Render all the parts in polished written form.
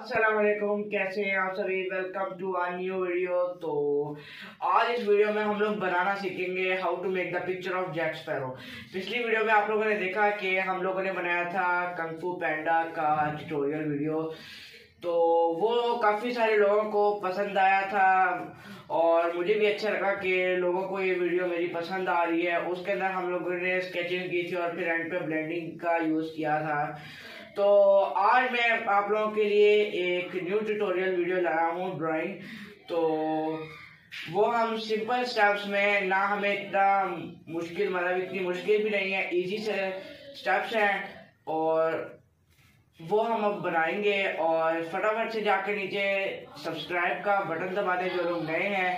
अस्सलाम वालेकुम, कैसे हैं आप सभी। Welcome to our new video. तो आज इस वीडियो में हम लोग बनाना सीखेंगे how to make the picture of Jack Sparrow. पिछली वीडियो में आप लोगों ने देखा कि हम लोगों ने बनाया था कंग फू पैंडा का ट्यूटोरियल वीडियो, तो वो काफ़ी सारे लोगों को पसंद आया था और मुझे भी अच्छा लगा कि लोगों को ये वीडियो मेरी पसंद आ रही है। उसके अंदर हम लोगों ने स्केचिंग की थी और फिर एंड पे ब्लेंडिंग का यूज़ किया था। तो आज मैं आप लोगों के लिए एक न्यू ट्यूटोरियल वीडियो लाया हूँ ड्राइंग। तो वो हम सिंपल स्टेप्स में, ना हमें इतना मुश्किल, मतलब इतनी मुश्किल भी नहीं है, इजी से स्टेप्स हैं और वो हम अब बनाएंगे। और फटाफट से जाकर नीचे सब्सक्राइब का बटन दबा दें जो लोग नए हैं,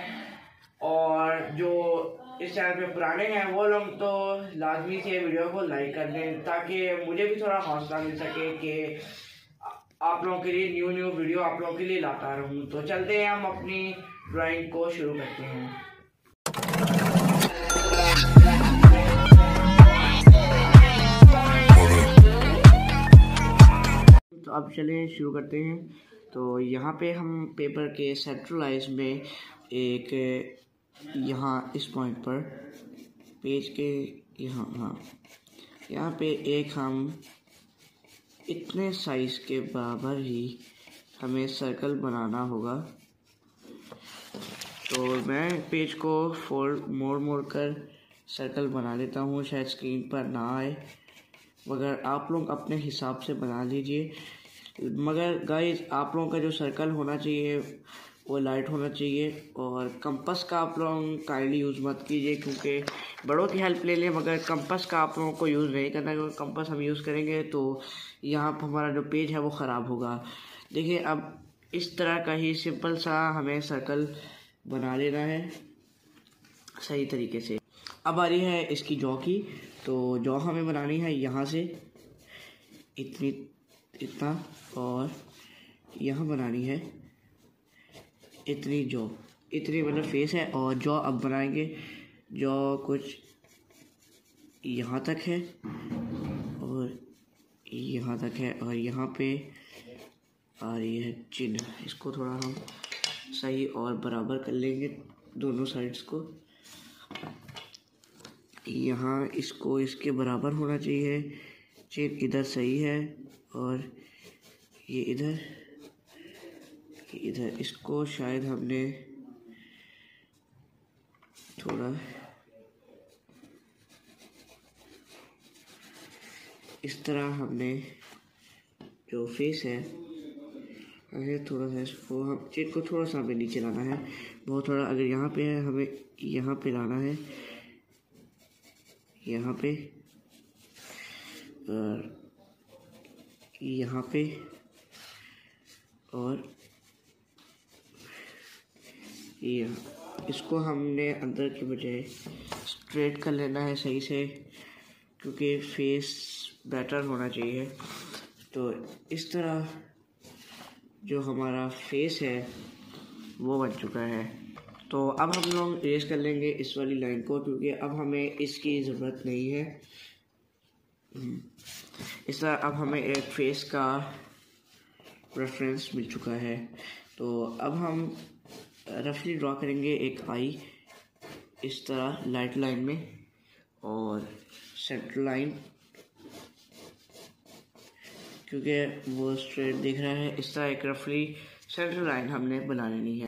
और जो इस चैनल पे पुराने हैं वो लोग तो लाजमी से वीडियो को लाइक कर दें, ताकि मुझे भी थोड़ा हौसला मिल सके कि आप लोगों के लिए न्यू वीडियो आप लोगों के लिए लाता रहूं। तो चलते हैं, हम अपनी ड्राइंग को शुरू करते हैं। तो अब चलें शुरू करते हैं। तो यहाँ पे हम पेपर के सेंट्रलाइज में एक, यहाँ इस पॉइंट पर पेज के यहाँ पे एक हम इतने साइज के बराबर ही हमें सर्कल बनाना होगा। तो मैं पेज को मोड़ कर सर्कल बना लेता हूँ, शायद स्क्रीन पर ना आए, मगर आप लोग अपने हिसाब से बना लीजिए। मगर गाइस, आप लोगों का जो सर्कल होना चाहिए वो लाइट होना चाहिए, और कंपास का आप लोग काइंडली यूज़ मत कीजिए, क्योंकि बड़ों की हेल्प ले लें, मगर कंपास का आप लोगों को यूज़ नहीं करना, क्योंकि कंपास हम यूज़ करेंगे तो यहाँ पर हमारा जो पेज है वो ख़राब होगा। देखिए, अब इस तरह का ही सिंपल सा हमें सर्कल बना लेना है सही तरीके से। अब आ रही है इसकी जॉ की। तो जॉ हमें बनानी है यहाँ से इतना, और यहाँ बनानी है इतनी जॉ, इतनी मतलब फेस है। और जॉ अब बनाएंगे, जॉ कुछ यहाँ तक है और यहाँ तक है, और यहाँ पे आ रही है चिन्ह। इसको थोड़ा हम सही और बराबर कर लेंगे दोनों साइड्स को। यहाँ इसको इसके बराबर होना चाहिए, चिन्ह इधर सही है, और ये इधर इसको शायद हमने थोड़ा इस तरह, हमने जो फेस है हमें थोड़ा सा इसको, हम चिन्ह को थोड़ा सा हमें नीचे लाना है, बहुत थोड़ा। अगर यहाँ पे है हमें यहाँ पे लाना है, यहाँ पे और यहाँ पे, और इसको हमने अंदर की बजाय स्ट्रेट कर लेना है सही से, क्योंकि फेस बेटर होना चाहिए। तो इस तरह जो हमारा फेस है वो बन चुका है। तो अब हम लोग इरेज कर लेंगे इस वाली लाइन को, क्योंकि अब हमें इसकी ज़रूरत नहीं है। इस तरह अब हमें एक फेस का रेफरेंस मिल चुका है। तो अब हम रफली ड्रॉ करेंगे एक आई इस तरह लाइट लाइन में, और सेंटर लाइन, क्योंकि वो स्ट्रेट दिख रहा है। इस तरह एक रफली सेंटर लाइन हमने बना लेनी है।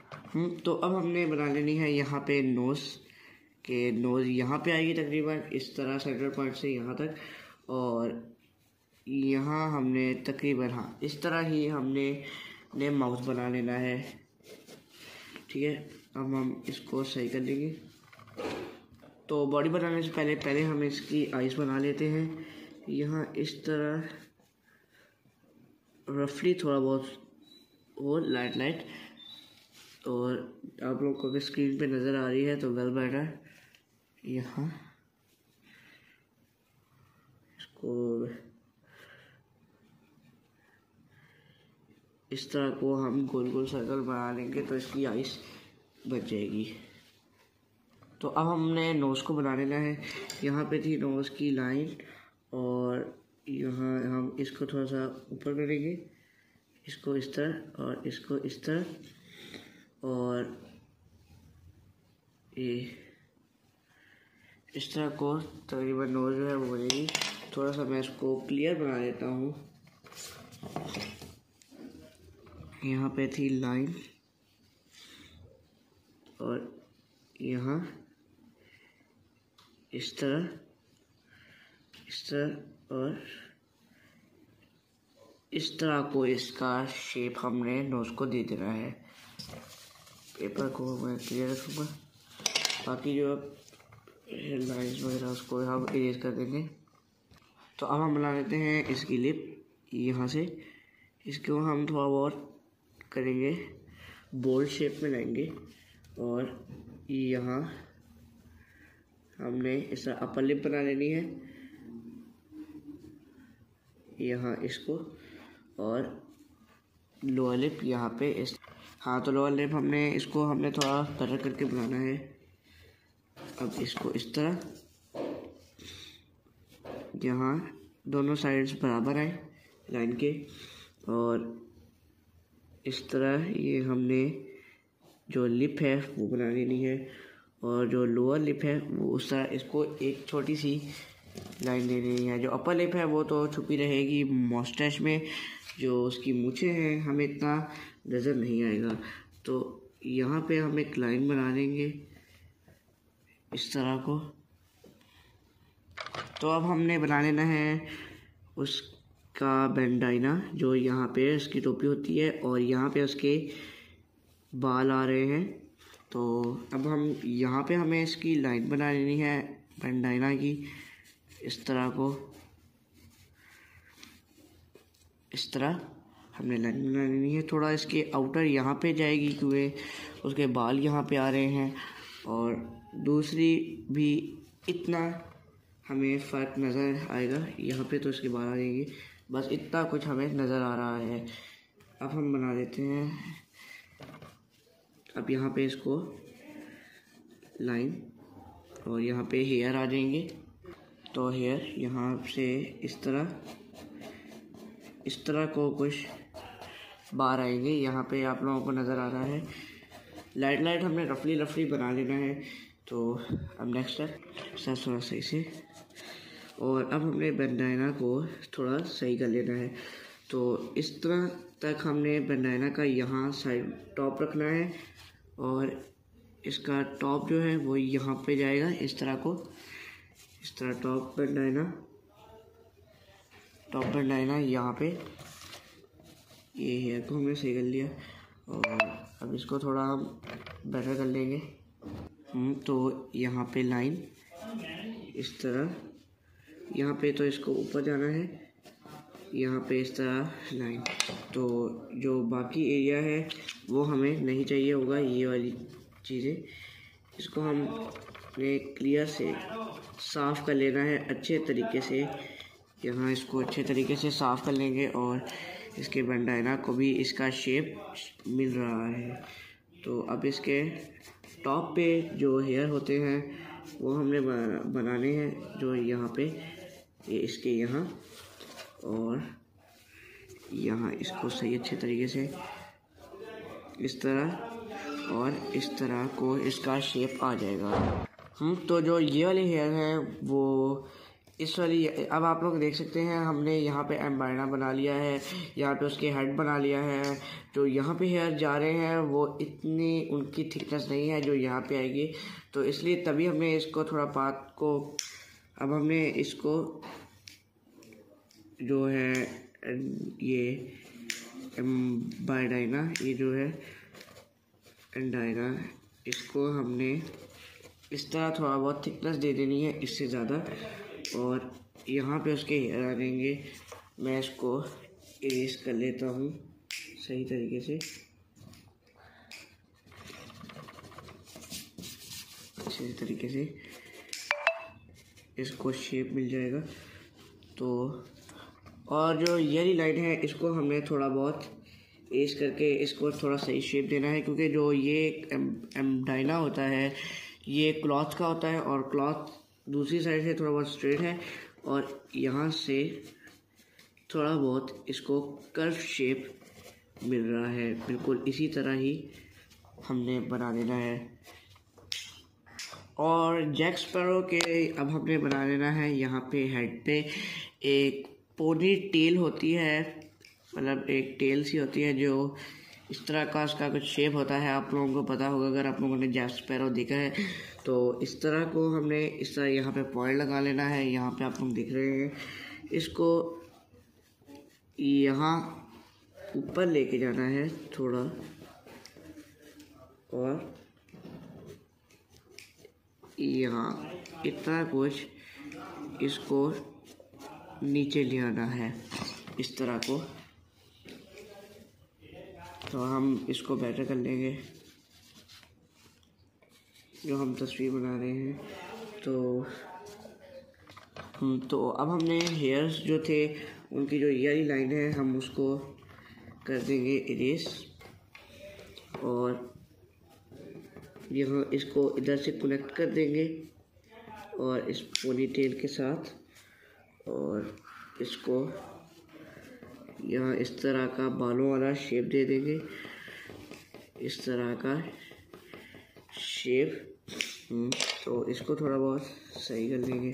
तो अब हमने बना लेनी है यहाँ पे नोज़ यहाँ पे आएगी तकरीबन इस तरह, सेंटर पॉइंट से यहाँ तक, और यहाँ हमने तकरीबन इस तरह ही हमने माउथ बना लेना है। ठीक है, अब हम इसको सही कर लेंगे। तो बॉडी बनाने से पहले हम इसकी आइज़ बना लेते हैं। यहाँ इस तरह रफली थोड़ा बहुत वो लाइट, और आप लोगों को अगर स्क्रीन पे नज़र आ रही है तो वेल बेटर। यहाँ इसको इस तरह को हम गोल गोल सर्कल बना लेंगे, तो इसकी आइस बच जाएगी। तो अब हमने नोज़ को बना लेना है। यहाँ पे थी नोज़ की लाइन, और यहाँ हम इसको थोड़ा सा ऊपर करेंगे इसको इस तरह और इसको इस तरह, और ये इस तरह को तकरीबन नोज जो है वो बनेगी। थोड़ा सा मैं इसको क्लियर बना देता हूँ। यहाँ पे थी लाइन और यहाँ इस तरह और इस तरह को इसका शेप हमने नोज को दे देना है। पेपर को मैं क्लियर रखूँगा, बाकी जो लाइन्स वगैरह उसको हम इरेज कर देंगे। तो अब हम बना लेते हैं इसकी लिप। यहाँ से इसको हम थोड़ा बहुत करेंगे, बोल्ड शेप में लाएंगे, और यहाँ हमने इस तरह अपर लिप बना लेनी है, यहाँ इसको, और लोअर लिप यहाँ पे इस। हाँ, तो लोअर लिप हमने थोड़ा कटर करके बनाना है। अब इसको इस तरह, यहाँ दोनों साइड्स बराबर आए लाइन के, और इस तरह ये हमने जो लिप है वो बना लेनी है, और जो लोअर लिप है वो उस तरह इसको एक छोटी सी लाइन दे देनी है। जो अपर लिप है वो तो छुपी रहेगी मॉस्टैच में, जो उसकी मूछें हैं हमें इतना नज़र नहीं आएगा। तो यहाँ पे हम एक लाइन बना देंगे इस तरह को। तो अब हमने बना लेना है उसका बैंडाना, जो यहाँ पे उसकी टोपी होती है और यहाँ पे उसके बाल आ रहे हैं। तो अब हम यहाँ पे हमें इसकी लाइन बना लेनी है बैंडाना की, इस तरह को, इस तरह हमने लाइन बना लेनी है। थोड़ा इसके आउटर यहाँ पे जाएगी क्योंकि उसके बाल यहाँ पे आ रहे हैं, और दूसरी भी इतना हमें फ़र्क नज़र आएगा, यहाँ पे तो इसके बाल आ जाएंगे, बस इतना कुछ हमें नज़र आ रहा है। अब हम बना देते हैं, अब यहाँ पे इसको लाइन, और यहाँ पे हेयर आ जाएंगे। तो हेयर यहाँ से इस तरह को कुछ बाहर आएंगे, यहाँ पे आप लोगों को नज़र आ रहा है। लाइट हमने रफली बना लेना है। तो अब नेक्स्ट है थोड़ा सही से, और अब हमने बैंडाना को थोड़ा सही कर लेना है। तो इस तरह तक हमने बैंडाना का यहाँ साइड टॉप रखना है, और इसका टॉप जो है वो यहाँ पे जाएगा इस तरह को, इस तरह टॉप बैंडाना यहाँ पे। ये हेयर को हमने सही कर लिया, और अब इसको थोड़ा हम बेटर कर लेंगे। तो यहाँ पे लाइन इस तरह, यहाँ पे तो इसको ऊपर जाना है, यहाँ पे इस तरह लाइन। तो जो बाकी एरिया है वो हमें नहीं चाहिए होगा, ये वाली चीज़ें, इसको हम क्लियर से साफ़ कर लेना है अच्छे तरीके से। यहाँ इसको अच्छे तरीके से साफ़ कर लेंगे, और इसके बैंडाना को भी इसका शेप मिल रहा है। तो अब इसके टॉप पे जो हेयर होते हैं वो हमने बनाने हैं, जो यहाँ पे ये इसके यहाँ, और यहाँ इसको सही अच्छे तरीके से इस तरह और इस तरह को इसका शेप आ जाएगा। तो जो ये वाली हेयर है वो इस वाली, अब आप लोग देख सकते हैं हमने यहाँ पे एम्बायना बना लिया है, यहाँ पे उसके हेड बना लिया है। जो यहाँ पे हेयर जा रहे हैं वो इतनी उनकी थिकनेस नहीं है जो यहाँ पे आएगी, तो इसलिए तभी हमने इसको थोड़ा पात को, अब हमने इसको जो है ये एम्बायना, ये जो है एंडाइना, इसको हमने इस तरह थोड़ा बहुत थिकनेस दे देनी है, इससे ज़्यादा, और यहाँ पे उसके हेयर आ जाएंगे। मैं इसको इरेज कर लेता हूँ सही तरीके से, अच्छे तरीके से इसको शेप मिल जाएगा। तो और जो ये वाली लाइन है इसको हमने थोड़ा बहुत इरेज करके इसको थोड़ा सही शेप देना है, क्योंकि जो ये एम्बायना होता है ये क्लॉथ का होता है, और क्लॉथ दूसरी साइड से थोड़ा बहुत स्ट्रेट है, और यहाँ से थोड़ा बहुत इसको कर्व शेप मिल रहा है, बिल्कुल इसी तरह ही हमने बना लेना है। और जैक स्पैरो के अब हमने बना लेना है यहाँ पे हेड पे एक पोनी टेल होती है, मतलब एक टेल सी होती है जो इस तरह का उसका कुछ शेप होता है। आप लोगों को पता होगा, अगर आप लोगों ने जैक स्पैरो देखा है तो इस तरह को हमने इस तरह यहाँ पे पॉइंट लगा लेना है। यहाँ पे आप लोग दिख रहे हैं, इसको यहाँ ऊपर लेके जाना है थोड़ा, और यहाँ इतना कुछ इसको नीचे ले आना है इस तरह को। तो हम इसको बेटर कर लेंगे जो हम तस्वीर बना रहे हैं। तो अब हमने हेयर्स जो थे उनकी जो ईयरी लाइन है हम उसको कर देंगे इरेज, और यहाँ इसको इधर से कनेक्ट कर देंगे और इस पोनी टेल के साथ, और इसको यहाँ इस तरह का बालों वाला शेप दे देंगे, इस तरह का शेप। तो इसको थोड़ा बहुत सही कर लेंगे,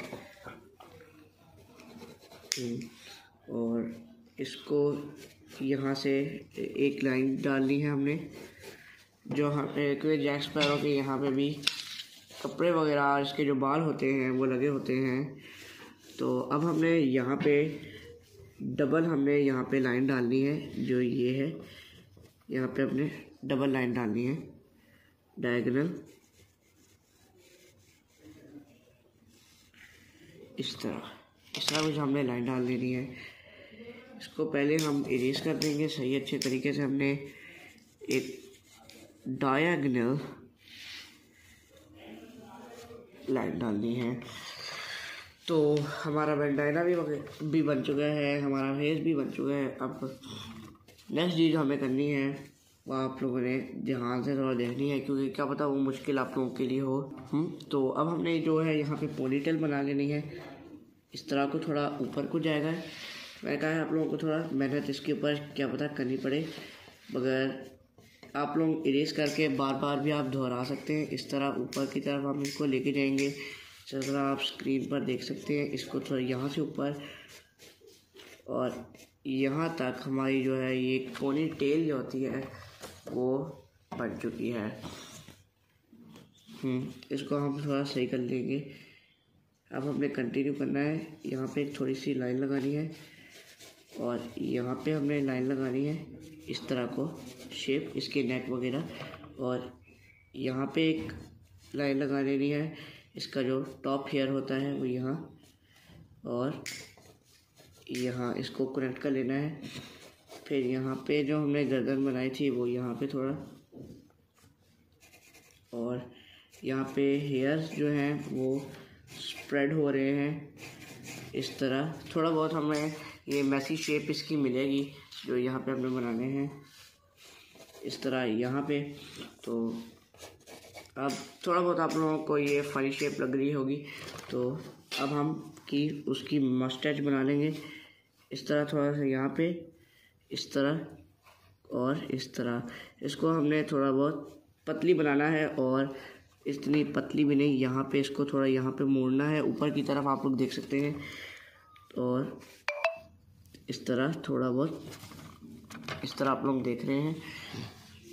और इसको यहाँ से एक लाइन डालनी है हमने, जो क्योंकि जैक स्पैरो के यहाँ पे भी कपड़े वगैरह इसके जो बाल होते हैं वो लगे होते हैं। तो अब हमने यहाँ पे डबल हमने यहाँ पे लाइन डालनी है, जो ये है, यहाँ पे अपने डबल लाइन डालनी है डायगोनल इस तरह कुछ हमने लाइन डाल देनी है। इसको पहले हम इरेज कर देंगे सही अच्छे तरीके से। हमने एक डायगोनल लाइन डालनी है। तो हमारा बैंडाना भी बन चुका है, हमारा फेस भी बन चुका है। अब नेक्स्ट चीज़ हमें करनी है वो आप लोगों ने ध्यान से थोड़ा देखनी है, क्योंकि क्या पता वो मुश्किल आप लोगों के लिए हो। तो अब हमने जो है यहाँ पे पोनीटेल बना लेनी है। इस तरह को थोड़ा ऊपर को जाएगा। मैंने कहा है आप लोगों को थोड़ा मेहनत इसके ऊपर क्या पता करनी पड़े, मगर आप लोग इरेज करके बार बार भी आप दोहरा सकते हैं। इस तरह ऊपर की तरफ हम इसको लेके जाएंगे, जिस तरह आप स्क्रीन पर देख सकते हैं। इसको थोड़ा यहाँ से ऊपर और यहाँ तक हमारी जो है ये पोनी टेल जो होती है वो बन चुकी है। इसको हम थोड़ा सही कर लेंगे। अब हमने कंटिन्यू करना है। यहाँ पे थोड़ी सी लाइन लगानी है और यहाँ पे हमने लाइन लगानी है इस तरह को शेप इसके नेक वगैरह, और यहाँ पे एक लाइन लगा लेनी है इसका जो टॉप हेयर होता है वो यहाँ, और यहाँ इसको कनेक्ट कर लेना है। फिर यहाँ पे जो हमने गर्दन बनाई थी वो यहाँ पे थोड़ा, और यहाँ पे हेयर्स जो हैं वो स्प्रेड हो रहे हैं इस तरह। थोड़ा बहुत हमें ये मैसी शेप इसकी मिलेगी जो यहाँ पे हमने बनाने हैं इस तरह यहाँ पे। तो अब थोड़ा बहुत आप लोगों को ये फनी शेप लग रही होगी, तो अब हम उसकी मस्टैच बना लेंगे इस तरह, थोड़ा सा यहाँ पे इस तरह और इस तरह। इसको हमने थोड़ा बहुत पतली बनाना है, और इतनी पतली भी नहीं, यहाँ पे इसको थोड़ा यहाँ पे मोड़ना है ऊपर की तरफ, आप लोग देख सकते हैं। और इस तरह थोड़ा बहुत इस तरह आप लोग देख रहे हैं।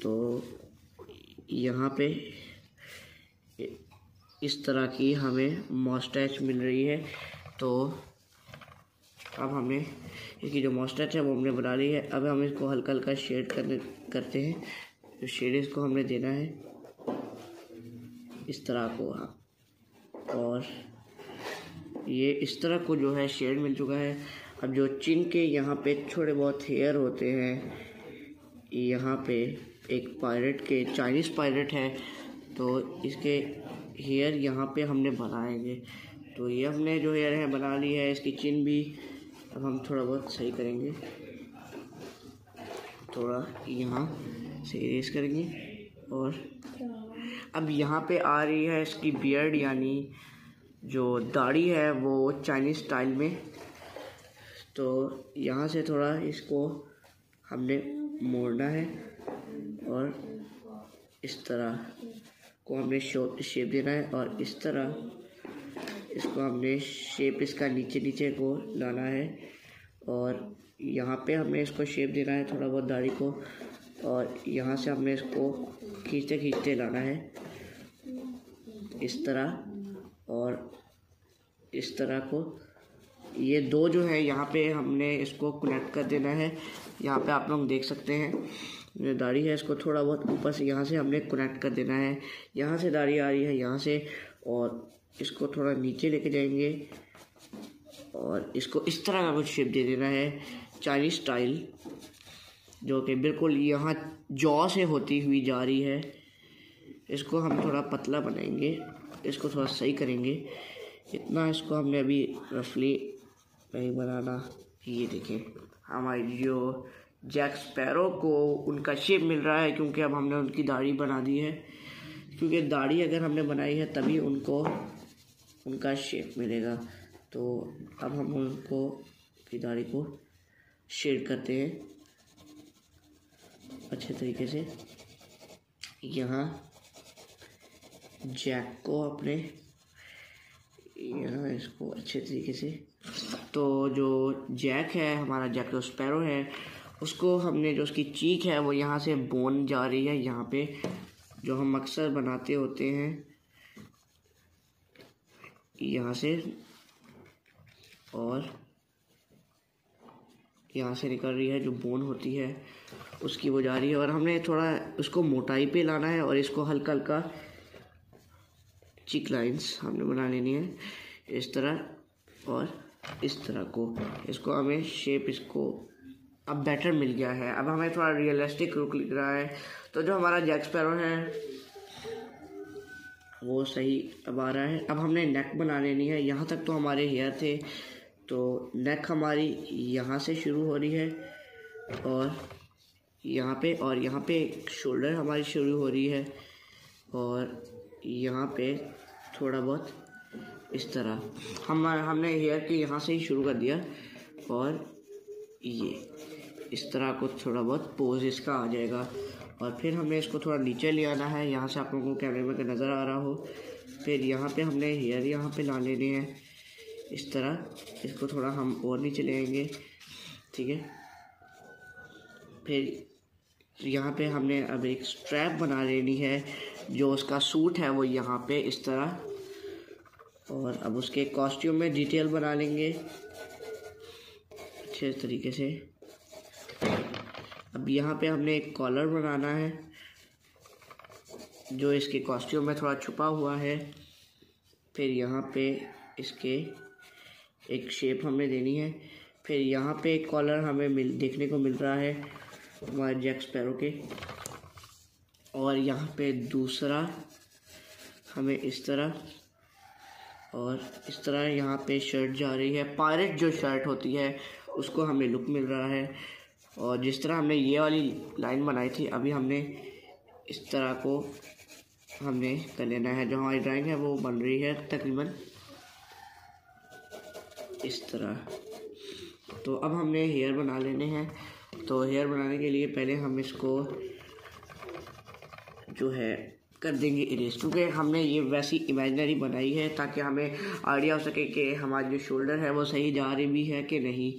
तो यहाँ पे इस तरह की हमें मस्टैच मिल रही है। तो अब हमने इसकी जो मस्टैच है वो हमने बना ली है। अब हम इसको हल्का हल्का शेड करते हैं। जो शेड इसको हमने देना है इस तरह को, और ये इस तरह को जो है शेड मिल चुका है। अब जो चिन के यहाँ पे छोटे बहुत हेयर होते हैं, यहाँ पे एक पायरेट के चाइनीज़ पायरेट है, तो इसके हेयर यहाँ पे हमने बनाएंगे। तो ये हमने जो हेयर है बना ली है, इसकी चिन भी अब हम थोड़ा बहुत सही करेंगे, थोड़ा यहाँ से इरेज करेंगे। और अब यहाँ पे आ रही है इसकी बियर्ड, यानी जो दाढ़ी है वो चाइनीज़ स्टाइल में। तो यहाँ से थोड़ा इसको हमने मोड़ना है और इस तरह को हमने शेप देना है और इस तरह इसको हमने शेप इसका नीचे को लाना है और यहाँ पे हमने इसको शेप देना है थोड़ा बहुत दाढ़ी को और यहाँ से हमने इसको खींचते लाना है इस तरह और इस तरह को। ये दो जो है यहाँ पे हमने इसको कनेक्ट कर देना है। यहाँ पे आप लोग देख सकते हैं जो दाढ़ी है इसको थोड़ा बहुत ऊपर से यहाँ से हमने कनेक्ट कर देना है। यहाँ से दाढ़ी आ रही है यहाँ से और इसको थोड़ा नीचे लेके जाएंगे और इसको इस तरह का कुछ शेप दे देना है चाइनीज स्टाइल, जो कि बिल्कुल यहाँ जॉ से होती हुई जा रही है। इसको हम थोड़ा पतला बनाएंगे, इसको थोड़ा सही करेंगे। इतना इसको हमने अभी रफली नहीं बनाना। ये देखें हमारी जो जैक स्पैरो को उनका शेप मिल रहा है क्योंकि अब हमने उनकी दाढ़ी बना दी है। क्योंकि दाढ़ी अगर हमने बनाई है तभी उनको उनका शेप मिलेगा। तो अब हम उनको की दाढ़ी को शेड करते हैं अच्छे तरीके से। यहाँ जैक को अपने यहाँ इसको अच्छे तरीके से, तो जो जैक है हमारा जैक स्पैरो है उसको हमने जो उसकी चीक है वो यहाँ से बोन जा रही है यहाँ पे जो हम अक्सर बनाते होते हैं यहाँ से, और यहाँ से निकल रही है जो बोन होती है उसकी वो जा रही है। और हमने थोड़ा उसको मोटाई पे लाना है और इसको हल्का हल्का चिक लाइंस हमने बना लेनी है इस तरह और इस तरह को। इसको हमें शेप इसको अब बेटर मिल गया है। अब हमें थोड़ा रियलिस्टिक लुक लग रहा है। तो जो हमारा जैक स्पैरो है वो सही अब आ रहा है। अब हमने नेक बना लेनी है। यहाँ तक तो हमारे हेयर थे, तो नेक हमारी यहाँ से शुरू हो रही है और यहाँ पे शोल्डर हमारी शुरू हो रही है और यहाँ पे थोड़ा बहुत इस तरह हमने हेयर के यहाँ से ही शुरू कर दिया और ये इस तरह को थोड़ा बहुत पोज इसका आ जाएगा। और फिर हमने इसको थोड़ा नीचे ले आना है, यहाँ से आप लोगों को कैमरे में नज़र आ रहा हो। फिर यहाँ पे हमने हेयर यहाँ पे ला लेने हैं इस तरह। इसको थोड़ा हम और नीचे ले आएंगे, ठीक है। फिर यहाँ पे हमने अब एक स्ट्रैप बना लेनी है जो उसका सूट है वो यहाँ पे इस तरह। और अब उसके कॉस्ट्यूम में डिटेल बना लेंगे अच्छे तरीके से। अब यहाँ पे हमने एक कॉलर बनाना है जो इसके कॉस्ट्यूम में थोड़ा छुपा हुआ है। फिर यहाँ पे इसके एक शेप हमें देनी है। फिर यहाँ पे एक कॉलर हमें देखने को मिल रहा है हमारे जैक स्पैरो के, और यहाँ पे दूसरा हमें इस तरह और इस तरह यहाँ पे शर्ट जा रही है। पायरेट जो शर्ट होती है उसको हमें लुक मिल रहा है। और जिस तरह हमने ये वाली लाइन बनाई थी अभी हमने इस तरह को हमने कर लेना है। जो हमारी ड्राइंग है वो बन रही है तकरीबन इस तरह। तो अब हमने हेयर बना लेने हैं। तो हेयर बनाने के लिए पहले हम इसको जो है कर देंगे इरेज, क्योंकि हमने ये वैसी इमेजिनरी बनाई है ताकि हमें आइडिया हो सके कि हमारी जो शोल्डर है वो सही जा रही भी है कि नहीं।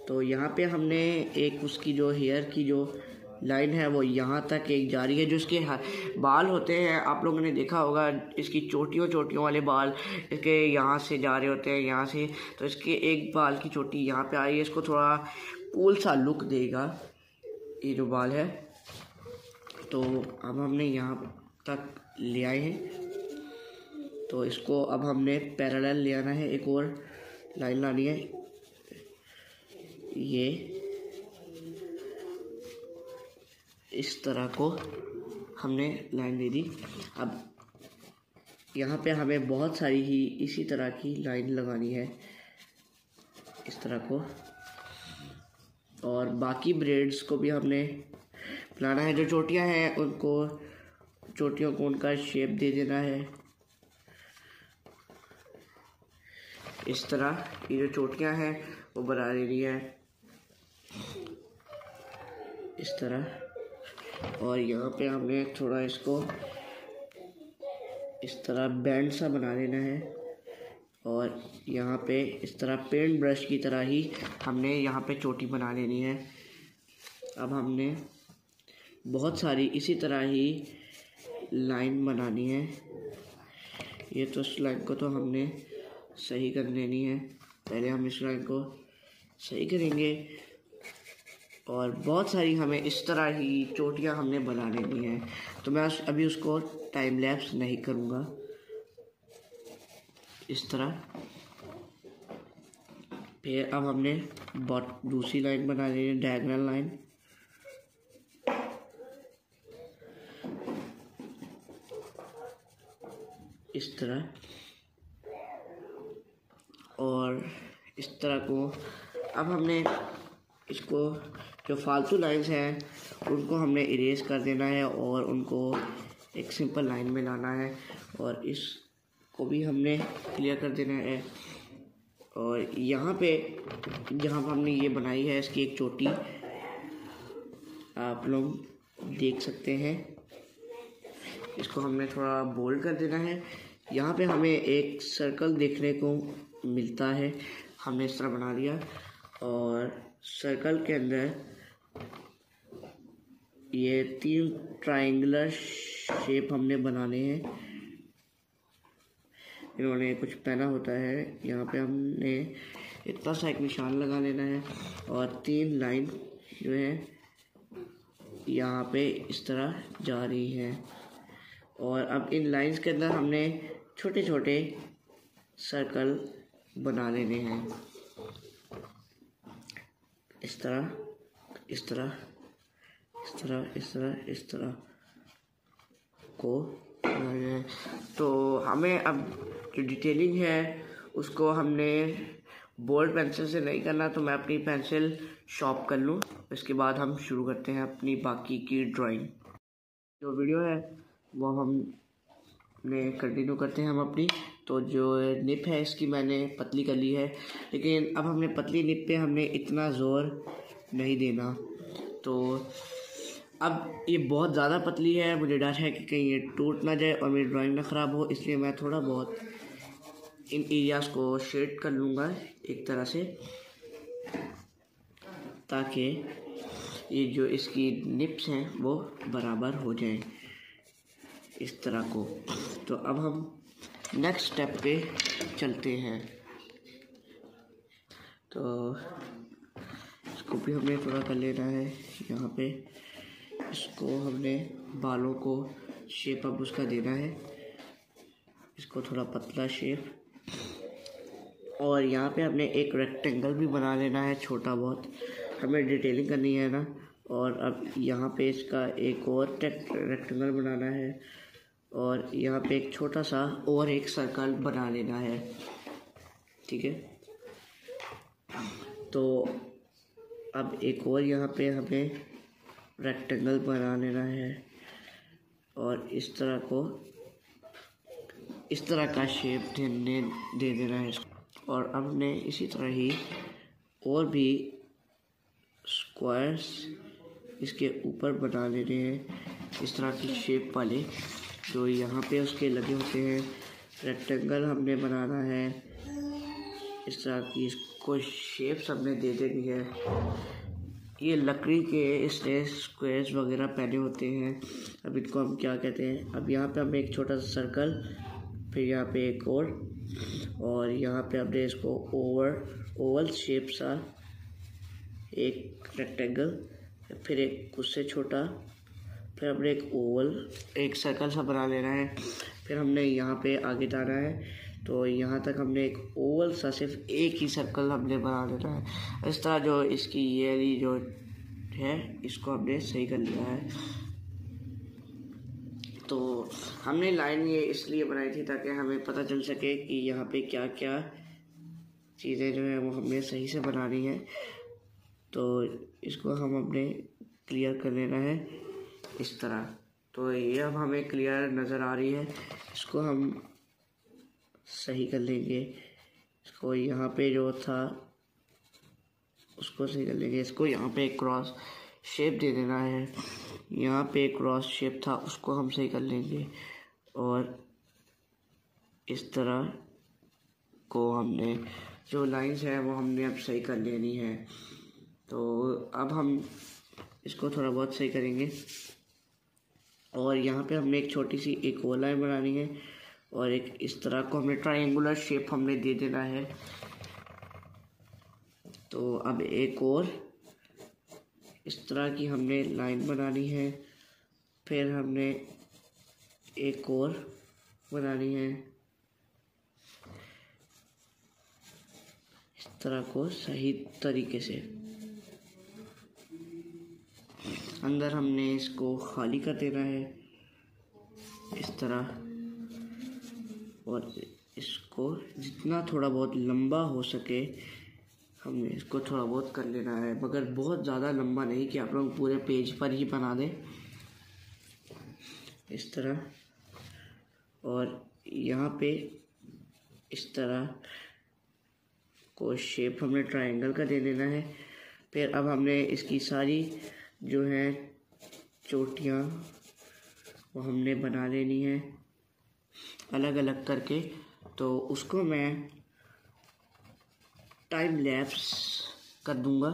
तो यहाँ पे हमने एक उसकी जो हेयर की जो लाइन है वो यहाँ तक एक जा रही है। जो इसके बाल होते हैं आप लोगों ने देखा होगा, इसकी चोटियों वाले बाल इसके यहाँ से जा रहे होते हैं यहाँ से। तो इसके एक बाल की चोटी यहाँ पे आ रही है। इसको थोड़ा कूल सा लुक देगा ये जो बाल है। तो अब हमने यहाँ तक ले आए हैं। तो इसको अब हमने पैरेलल ले आना है, एक और लाइन लानी है। ये इस तरह को हमने लाइन दे दी। अब यहाँ पे हमें बहुत सारी ही इसी तरह की लाइन लगानी है इस तरह को, और बाकी ब्रेड्स को भी हमने बनाना है। जो चोटियाँ हैं उनको चोटियों को उनका शेप दे देना है इस तरह। ये जो चोटियाँ हैं वो बना लेनी है इस तरह। और यहाँ पे हमने थोड़ा इसको इस तरह बैंड सा बना लेना है और यहाँ पे इस तरह पेंट ब्रश की तरह ही हमने यहाँ पे चोटी बना लेनी है। अब हमने बहुत सारी इसी तरह ही लाइन बनानी है। ये तो इस लाइन को तो हमने सही कर लेनी है, पहले हम इस लाइन को सही करेंगे और बहुत सारी हमें इस तरह ही चोटियाँ हमने बना लेनी है। तो मैं अभी उसको टाइम लैप्स नहीं करूँगा। इस तरह फिर अब हमने दूसरी लाइन बना लेनी है, डायगोनल लाइन। इस तरह और इस तरह को अब हमने इसको जो फालतू लाइंस हैं उनको हमने इरेज कर देना है और उनको एक सिंपल लाइन में लाना है और इसको भी हमने क्लियर कर देना है। और यहाँ पे जहाँ पर हमने ये बनाई है इसकी एक चोटी आप लोग देख सकते हैं। इसको हमने थोड़ा बोल्ड कर देना है। यहाँ पे हमें एक सर्कल देखने को मिलता है, हमने इस तरह बना दिया और सर्कल के अंदर ये 3 ट्रायंगुलर शेप हमने बनाने हैं। इन्होंने कुछ पहना होता है, यहाँ पे हमने इतना सा एक निशान लगा लेना है और 3 लाइन जो है यहाँ पे इस तरह जा रही है। और अब इन लाइंस के अंदर हमने छोटे छोटे सर्कल बना लेने हैं, इस तरह इस तरह इस तरह इस तरह इस तरह को। तो हमें अब जो डिटेलिंग है उसको हमने बोल्ड पेंसिल से नहीं करना, तो मैं अपनी पेंसिल शॉर्प कर लूँ, इसके बाद हम शुरू करते हैं अपनी बाकी की ड्राइंग। जो वीडियो है वो हमने कंटिन्यू करते हैं हम अपनी। तो जो निप है इसकी मैंने पतली कर ली है, लेकिन अब हमने पतली निप पे हमने इतना ज़ोर नहीं देना। तो अब ये बहुत ज़्यादा पतली है, मुझे डर है कि कहीं ये टूट ना जाए और मेरी ड्राइंग ना ख़राब हो, इसलिए मैं थोड़ा बहुत इन एरियाज़ को शेड कर लूँगा एक तरह से, ताकि ये जो इसकी निप्स हैं वो बराबर हो जाएं इस तरह को। तो अब हम नेक्स्ट स्टेप पे चलते हैं। तो इसको भी हमने थोड़ा कर लेना है। यहाँ पे इसको हमने बालों को शेप अब उसका देना है, इसको थोड़ा पतला शेप। और यहाँ पे हमने एक रेक्टेंगल भी बना लेना है, छोटा बहुत हमें डिटेलिंग करनी है ना। और अब यहाँ पे इसका एक और रेक्टेंगल बनाना है और यहाँ पे एक छोटा सा और एक सर्कल बना लेना है, ठीक है। तो अब एक और यहाँ पे हमें रेक्टेंगल बना लेना है और इस तरह को इस तरह का शेप दे देना है। और अब हमने इसी तरह ही और भी स्क्वायर्स इसके ऊपर बना लेने हैं, इस तरह की शेप वाले जो यहाँ पे उसके लगे होते हैं। रेक्टेंगल हमने बनाना है, इस तरह की इसको शेप्स हमने दे देनी है। ये लकड़ी के इसने स्क्वेयर्स वगैरह पहने होते हैं, अब इनको हम क्या कहते हैं। अब यहाँ पे हमें एक छोटा सा सर्कल, फिर यहाँ पे एक और यहाँ पे हमने इसको ओवल शेप सा एक रेक्टेंगल, फिर एक उससे छोटा, फिर हमने एक सर्कल सा बना लेना है। फिर हमने यहाँ पे आगे जाना है, तो यहाँ तक हमने एक ओवल सा सिर्फ एक ही सर्कल हमने बना लेना है। इस तरह जो इसकी ये जो है इसको हमने सही कर लिया है। तो हमने लाइन ये इसलिए बनाई थी ताकि हमें पता चल सके कि यहाँ पे क्या क्या चीज़ें जो है वो हमने सही से बनानी है। तो इसको हम अपने क्लियर कर लेना है इस तरह। तो ये अब हमें क्लियर नज़र आ रही है, इसको हम सही कर लेंगे। इसको यहाँ पे जो था उसको सही कर लेंगे। इसको यहाँ पे एक क्रॉस शेप दे देना है, यहाँ पे एक क्रॉस शेप था उसको हम सही कर लेंगे, और इस तरह को हमने जो लाइंस है वो हमने अब सही कर लेनी है। तो अब हम इसको थोड़ा बहुत सही करेंगे, और यहाँ पे हमने एक छोटी सी एक और लाइन बनानी है, और एक इस तरह को हमने ट्रायंगुलर शेप हमने दे देना है। तो अब एक और इस तरह की हमने लाइन बनानी है, फिर हमने एक और बनानी है इस तरह को सही तरीके से। अंदर हमने इसको खाली कर देना है इस तरह, और इसको जितना थोड़ा बहुत लंबा हो सके हमने इसको थोड़ा बहुत कर लेना है, मगर बहुत ज़्यादा लंबा नहीं कि आप लोग पूरे पेज पर ही बना दें इस तरह। और यहाँ पे इस तरह को शेप हमने ट्रायंगल का दे देना है। फिर अब हमने इसकी सारी जो है चोटियाँ वो हमने बना लेनी है अलग अलग करके। तो उसको मैं टाइम लैप्स कर दूंगा।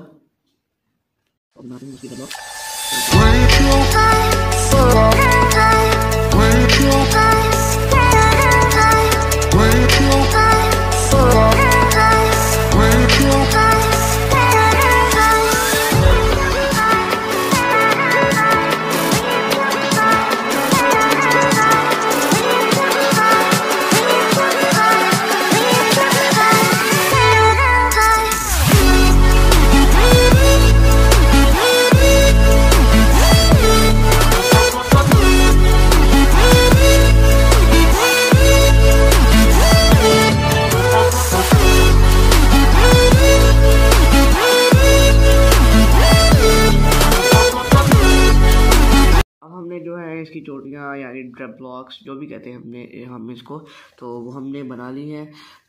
जो है इसकी चोटियाँ यानी ड्रेप ब्लॉक्स जो भी कहते हैं हम इसको, तो वो हमने बना ली है।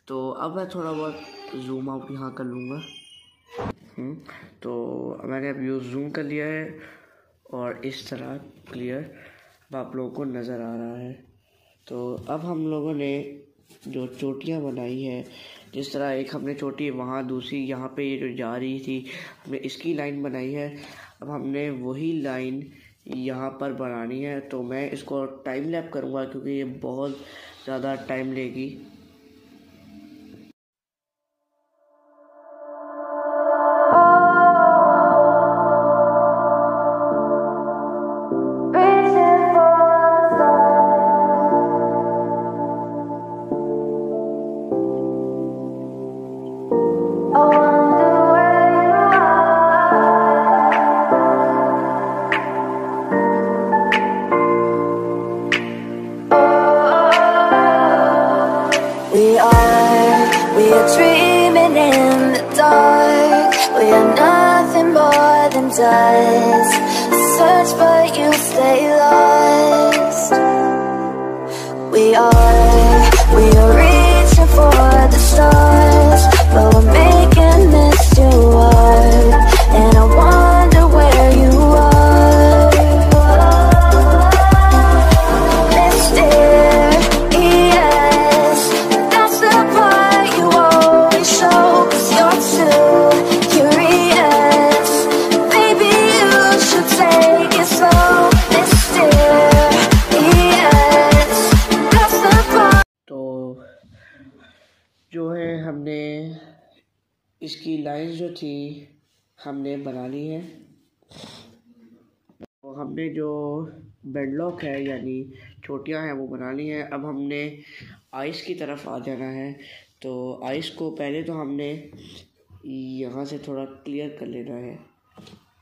तो अब मैं थोड़ा बहुत जूम आउट यहाँ कर लूँगा। तो मैंने अब यूज़ जूम कर लिया है, और इस तरह क्लियर आप लोगों को नज़र आ रहा है। तो अब हम लोगों ने जो चोटियाँ बनाई है, जिस तरह एक हमने चोटी वहाँ, दूसरी यहाँ पे ये जो जा रही थी हमने इसकी लाइन बनाई है। अब हमने वही लाइन यहाँ पर बनानी है। तो मैं इसको टाइम लैप करूँगा क्योंकि ये बहुत ज़्यादा टाइम लेगी। We are dreaming in the dark. We are nothing more than dust. Search but you stay lost. We are reaching for the stars, but we're making this too hard. And I wonder where you are. Mysterious, that's the part you always show. 'Cause you're too curious. Maybe you should take it slow. Mysterious, that's the part. तो जो है हमने इसकी lines जो थी हमने बना ली है। तो हमने जो बेडलॉक है यानी चोटियाँ हैं वो बना ली हैं। अब हमने आइस की तरफ आ जाना है। तो आइस को पहले तो हमने यहाँ से थोड़ा क्लियर कर लेना है,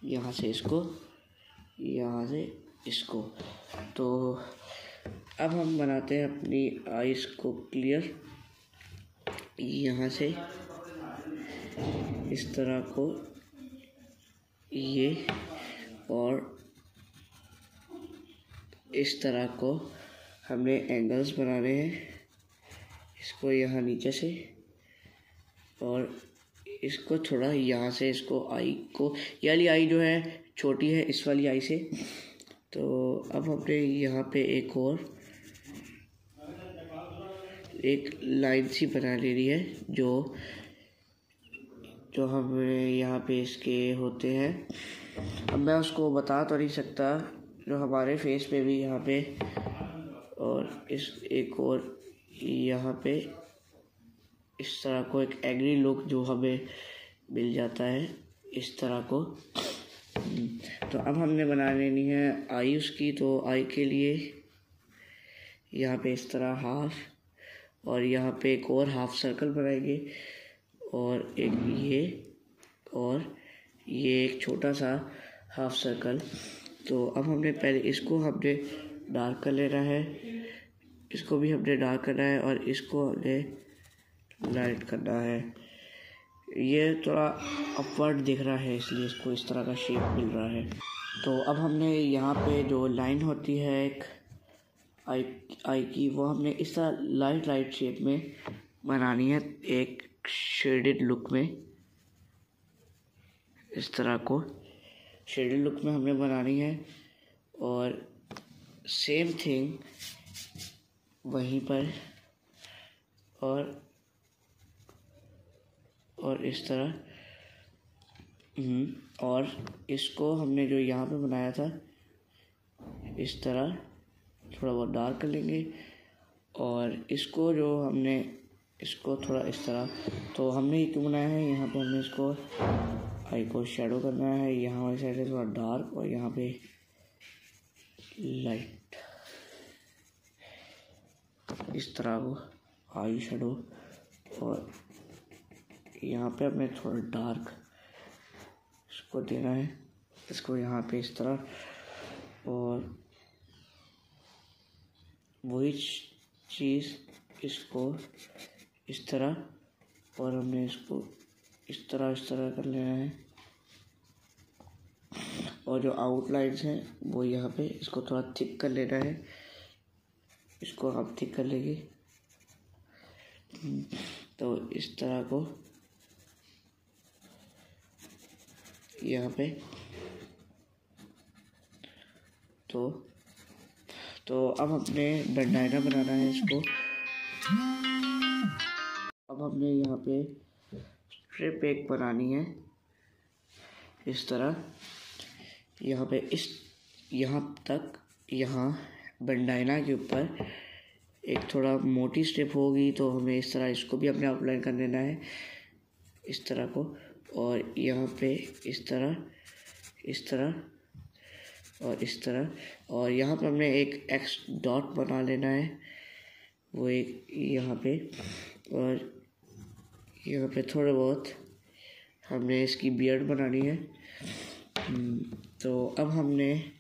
यहाँ से इसको, यहाँ से इसको। तो अब हम बनाते हैं अपनी आइस को क्लियर, यहाँ से इस तरह को ये, और इस तरह को हमने एंगल्स बनाने हैं। इसको यहाँ नीचे से और इसको थोड़ा यहाँ से इसको आई को, ये वाली आई जो है छोटी है इस वाली आई से। तो अब हमने यहाँ पे एक लाइन सी बना लेनी है जो हमें यहाँ पे इसके होते हैं। अब मैं उसको बता तो नहीं सकता, जो हमारे फेस पे भी यहाँ पे और इस एक और यहाँ पे इस तरह को एक एग्री लुक जो हमें मिल जाता है इस तरह को। तो अब हमने बना लेनी है आई उसकी। तो आई के लिए यहाँ पे इस तरह हाफ, और यहाँ पे एक और हाफ सर्कल बनाएंगे, और ये एक छोटा सा हाफ सर्कल। तो अब हमने पहले इसको हमने डार्क कर लेना है, इसको भी हमने डार्क करना है, और इसको हमने लाइट करना है। ये थोड़ा अपवर्ड दिख रहा है इसलिए इसको इस तरह का शेप मिल रहा है। तो अब हमने यहाँ पे जो लाइन होती है एक आई की, वो हमने इस तरह लाइट शेप में बनानी है, एक शेडेड लुक में। इस तरह को शेडेड लुक में हमने बनानी है, और सेम थिंग वहीं पर और इस तरह। और इसको हमने जो यहाँ पे बनाया था इस तरह थोड़ा बहुत डार्क कर लेंगे, और इसको जो हमने इसको थोड़ा इस तरह। तो हमने ये क्यों बनाया है, यहाँ पे हमने इसको आई को शेडो करना है, यहाँ वाली साइड से थोड़ा डार्क और यहाँ पे लाइट, इस तरह को आई शेडो। और यहाँ पे हमें थोड़ा डार्क इसको देना है, इसको यहाँ पे इस तरह, और वही चीज़ इसको इस तरह, और हमने इसको इस तरह कर लेना है। और जो आउटलाइंस हैं वो यहाँ पे इसको थोड़ा थिक कर लेना है, इसको आप थिक कर लेंगे। तो इस तरह को यहाँ पे तो अब हमने बैंडाना बनाना है इसको। अब हमने यहाँ पे स्ट्रिप एक बनानी है इस तरह, यहाँ पे यहाँ तक, यहाँ बैंडाना के ऊपर एक थोड़ा मोटी स्ट्रिप होगी, तो हमें इस तरह इसको भी अपने आउटलाइन कर देना है इस तरह को। और यहाँ पे इस तरह और इस तरह, और यहाँ पे हमने एक एक्स डॉट बना लेना है, वो एक यहाँ पे, और यहाँ पे थोड़े बहुत हमने इसकी बियर्ड बनानी है। तो अब हमने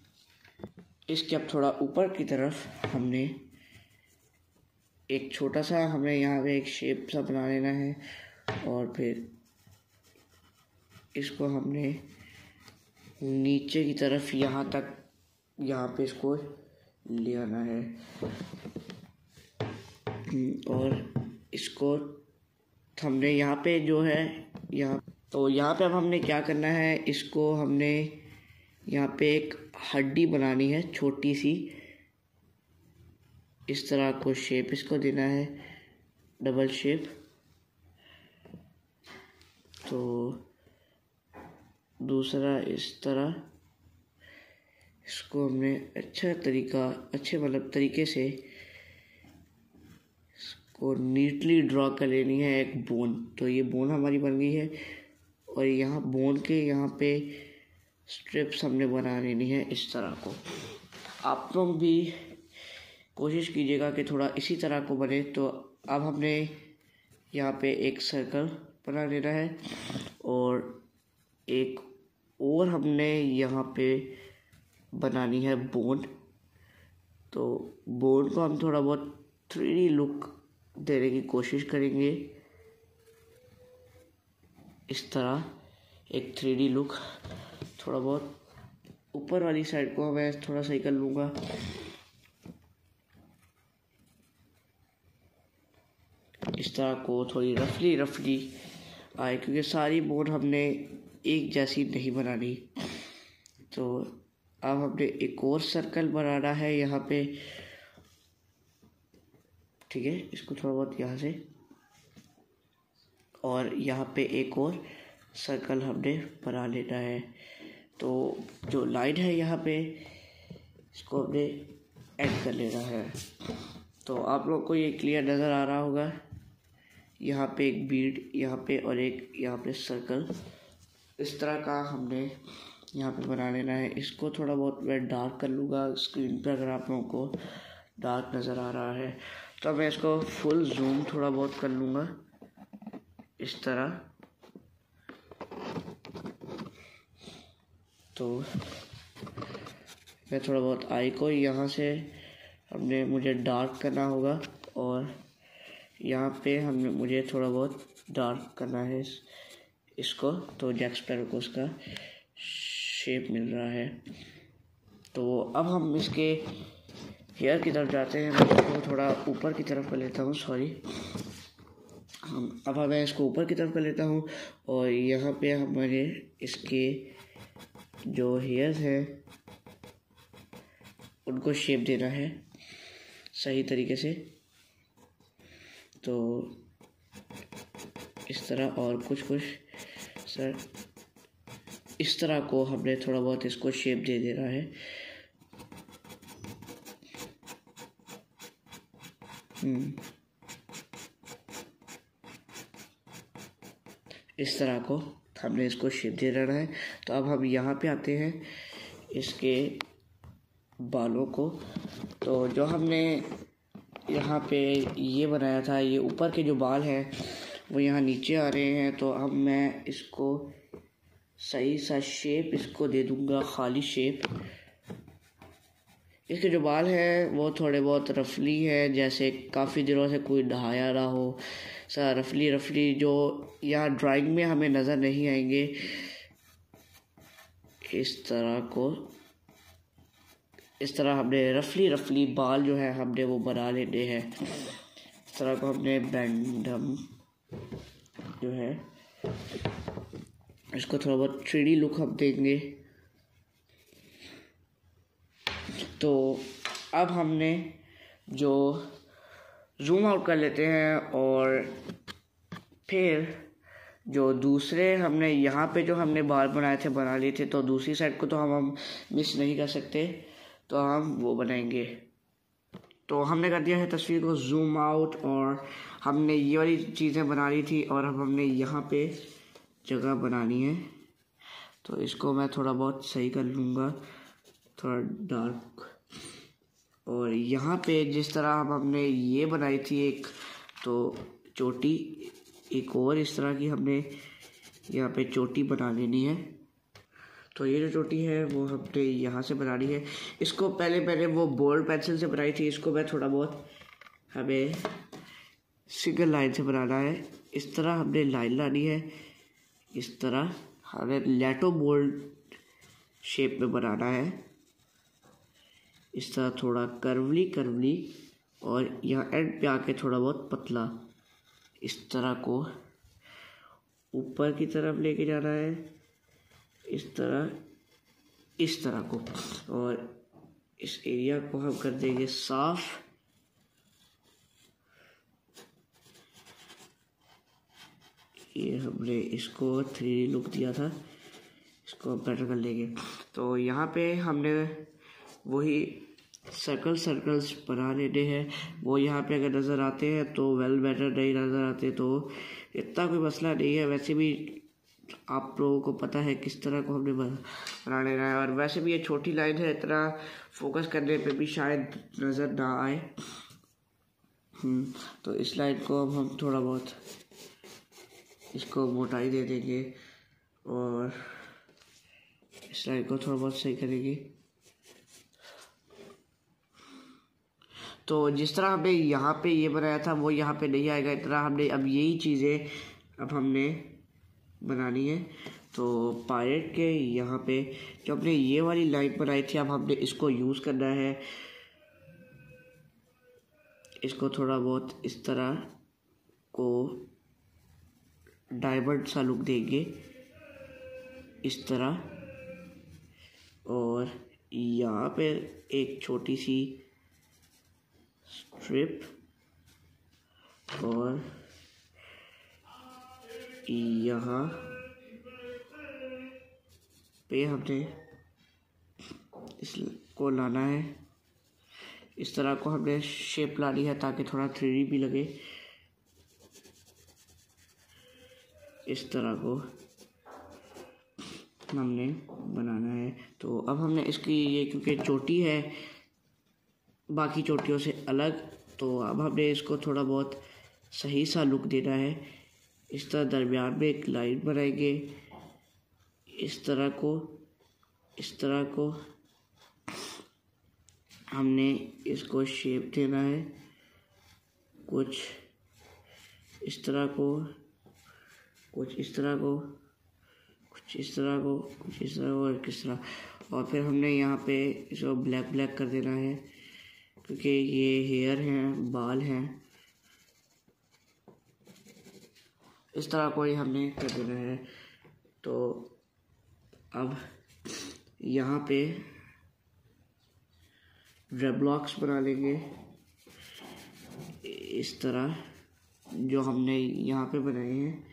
इसके अब थोड़ा ऊपर की तरफ हमने एक छोटा सा हमें यहाँ पे एक शेप सा बना लेना है, और फिर इसको हमने नीचे की तरफ यहाँ तक, यहाँ पे इसको ले आना है, और इसको हमने यहाँ पे जो है यहाँ पे अब हमने क्या करना है, इसको हमने यहाँ पे एक हड्डी बनानी है छोटी सी, इस तरह को शेप इसको देना है, डबल शेप। तो दूसरा इस तरह इसको हमने अच्छे तरीके से इसको नीटली ड्रॉ कर लेनी है एक बोन। तो ये बोन हमारी बन गई है, और यहाँ बोन के यहाँ पे स्ट्रिप्स हमने बना लेनी है इस तरह को। आप लोग भी कोशिश कीजिएगा कि थोड़ा इसी तरह को बने। तो अब हमने यहाँ पे एक सर्कल बना लेना है, और एक और हमने यहाँ पे बनानी है बोन। तो बोन को हम थोड़ा बहुत 3D लुक देने की कोशिश करेंगे, इस तरह एक 3D लुक। थोड़ा बहुत ऊपर वाली साइड को मैं थोड़ा सही कर लूँगा, इस तरह को थोड़ी रफली आए, क्योंकि सारी बोट हमने एक जैसी नहीं बनानी। तो अब हमने एक और सर्कल बनाना है यहाँ पे, ठीक है। इसको थोड़ा बहुत यहाँ से, और यहाँ पे एक और सर्कल हमने बना लेना है। तो जो लाइन है यहाँ पे, इसको हमने ऐड कर लेना है। तो आप लोग को ये क्लियर नज़र आ रहा होगा। यहाँ पे एक बीड यहाँ पे और एक यहाँ पे सर्कल, इस तरह का हमने यहाँ पे बना लेना है। इसको थोड़ा बहुत मैं डार्क कर लूँगा स्क्रीन पे, अगर आप लोगों को डार्क नज़र आ रहा है तो मैं इसको फुल जूम थोड़ा बहुत कर लूँगा इस तरह। तो मैं थोड़ा बहुत आई को यहाँ से मुझे डार्क करना होगा, और यहाँ पे मुझे थोड़ा बहुत डार्क करना है इसको। तो जैक स्पैरो को उसका शेप मिल रहा है। तो अब हम इसके हेयर की तरफ जाते हैं। मैं इसको थोड़ा ऊपर की तरफ कर लेता हूँ, सॉरी। अब मैं इसको ऊपर की तरफ कर लेता हूँ, और यहाँ पे हमारे इसके जो हेयर्स हैं उनको शेप देना है सही तरीके से। तो इस तरह, और कुछ सर इस तरह को हमने थोड़ा बहुत इसको शेप दे देना है। इस तरह को हमने इसको शेप दे देना है। तो अब हम यहाँ पे आते हैं इसके बालों को। तो जो हमने यहाँ पे ये बनाया था, ये ऊपर के जो बाल हैं वो यहाँ नीचे आ रहे हैं। तो अब मैं इसको सही सा शेप इसको दे दूँगा, खाली शेप। इसके जो बाल हैं वो थोड़े बहुत रफली है, जैसे काफ़ी दिनों से कोई नहाया ना हो, सा रफली जो यहाँ ड्राइंग में हमें नज़र नहीं आएंगे। इस तरह हमने रफली बाल जो है हमने वो बना लेने हैं। इस तरह को हमने बैंडम जो है इसको थोड़ा बहुत 3D लुक हम देंगे। तो अब हमने जो जूम आउट कर लेते हैं, और फिर जो दूसरे हमने यहाँ पे जो हमने बाल बनाए थे बना लिए थे, तो दूसरी साइड को तो हम मिस नहीं कर सकते, तो हम वो बनाएंगे। तो हमने कर दिया है तस्वीर को जूम आउट, और हमने ये वाली चीज़ें बना ली थी, और अब हमने यहाँ पे जगह बनानी है। तो इसको मैं थोड़ा बहुत सही कर लूँगा, थोड़ा डार्क। और यहाँ पे जिस तरह हमने ये बनाई थी एक तो चोटी, एक और इस तरह की हमने यहाँ पे चोटी बना लेनी है। तो ये जो चोटी है वो हमने यहाँ से बनानी है। इसको पहले वो बोल्ड पेंसिल से बनाई थी, इसको मैं थोड़ा बहुत हमें सिंगल लाइन से बनाना है। इस तरह हमने लाइन लानी है, इस तरह हमें लैटो बोल्ड शेप में बनाना है। इस तरह थोड़ा कर्वली, और यहाँ एंड पे आके थोड़ा बहुत पतला, इस तरह को ऊपर की तरफ लेके जाना है, इस तरह को। और इस एरिया को हम कर देंगे साफ। ये हमने इसको 3D लुक दिया था, इसको बेटर कर लेंगे। तो यहाँ पे हमने वही सर्कल्स बना लेने हैं। वो यहाँ पे अगर नज़र आते हैं तो वेल बेटर, नहीं नज़र आते तो इतना कोई मसला नहीं है। वैसे भी आप लोगों को पता है किस तरह को हमने बना लेना है, और वैसे भी ये छोटी लाइन है, इतना फोकस करने पे भी शायद नज़र ना आए। तो इस लाइन को अब हम थोड़ा बहुत इसको मोटाई दे देंगे, और इस लाइन को थोड़ा बहुत सही करेंगे। तो जिस तरह हमने यहाँ पे ये बनाया था वो यहाँ पे नहीं आएगा इतना। हमने अब यही चीज़ें अब हमने बनानी है। तो पायलट के यहाँ पे जो हमने ये वाली लाइन बनाई थी, अब हमने इसको यूज़ करना है। इसको थोड़ा बहुत इस तरह को डायमंड सा लुक देंगे इस तरह। और यहाँ पे एक छोटी सी स्ट्रिप और यहाँ पे हमने इसको लाना है। इस तरह को हमने शेप लानी है ताकि थोड़ा 3D भी लगे। इस तरह को हमने बनाना है। तो अब हमने इसकी ये क्योंकि चोटी है बाकी चोटियों से अलग, तो अब हमने इसको थोड़ा बहुत सही सा लुक देना है। इस तरह दरमियान में एक लाइन बनाएंगे, इस तरह को हमने इसको शेप देना है, कुछ इस तरह को, कुछ इस तरह को, कुछ इस तरह को, कुछ इस तरह को और किस तरह। और फिर हमने यहाँ पे इसको ब्लैक कर देना है क्योंकि ये हेयर हैं, बाल हैं। इस तरह को ही हमने कर देना है। तो अब यहाँ पे ड्रेडलॉक्स बना लेंगे इस तरह जो हमने यहाँ पे बनाए हैं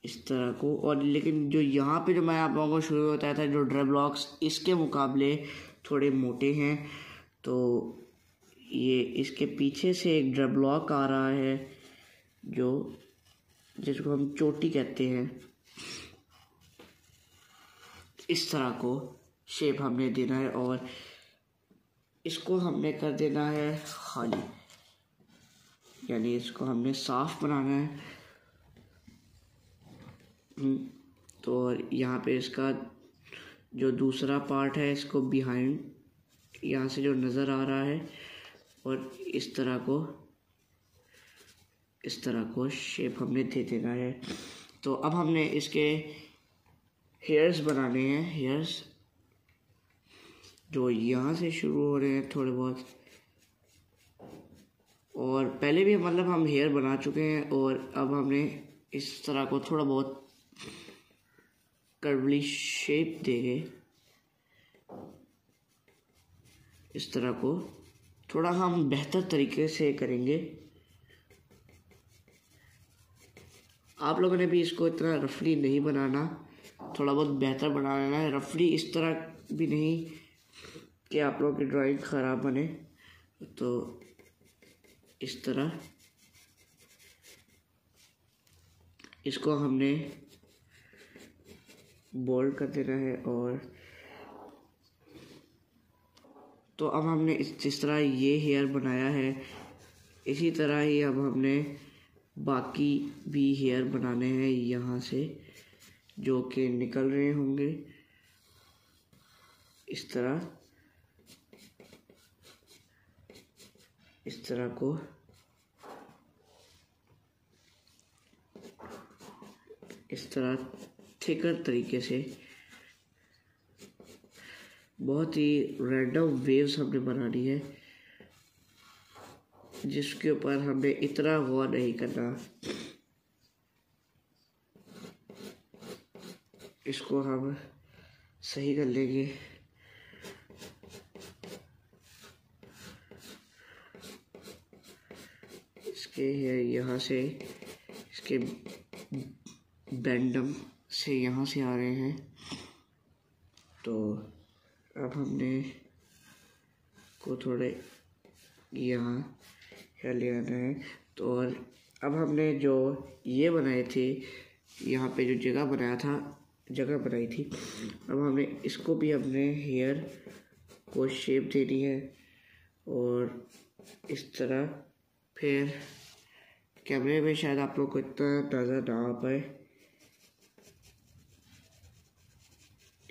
इस तरह को। और लेकिन जो यहाँ पे जो मैं आप लोगों को शुरू में बताया था, जो ड्रेडलॉक्स इसके मुकाबले थोड़े मोटे हैं, तो ये इसके पीछे से एक ड्रेडलॉक आ रहा है जो जिसको हम चोटी कहते हैं। इस तरह को शेप हमने देना है और इसको हमने कर देना है खाली, यानी इसको हमने साफ बनाना है। तो यहाँ पे इसका जो दूसरा पार्ट है इसको बिहाइंड यहाँ से जो नज़र आ रहा है और इस तरह को शेप हमने दे देना है। तो अब हमने इसके हेयर्स बनाने हैं, हेयर्स जो यहाँ से शुरू हो रहे हैं थोड़े बहुत, और पहले भी मतलब हम हेयर बना चुके हैं। और अब हमने इस तरह को थोड़ा बहुत कर्वली शेप देंगे, इस तरह को थोड़ा हम बेहतर तरीके से करेंगे। आप लोगों ने भी इसको इतना रफली नहीं बनाना, थोड़ा बहुत बेहतर बना लेना है। रफली इस तरह भी नहीं कि आप लोगों की ड्राइंग ख़राब बने। तो इस तरह इसको हमने बोल्ड कर देना है। और तो अब हमने जिस तरह ये हेयर बनाया है इसी तरह ही अब हमने बाकी भी हेयर बनाने हैं यहाँ से जो कि निकल रहे होंगे इस तरह को इस तरह थिकर तरीके से बहुत ही रैंडम वेव्स हमने बनानी है जिसके ऊपर हमें इतना गौर नहीं करना। इसको हम सही कर लेंगे। इसके यहाँ से इसके बैंडम से यहाँ से आ रहे हैं। तो अब हमने को थोड़े यहाँ ले आना है। तो और अब हमने जो ये बनाए थे यहाँ पे जो जगह बनाई थी, अब हमने इसको भी अपने हेयर को शेप देनी है। और इस तरह फिर कैमरे में शायद आप लोग को इतना नज़र ना आ पाए,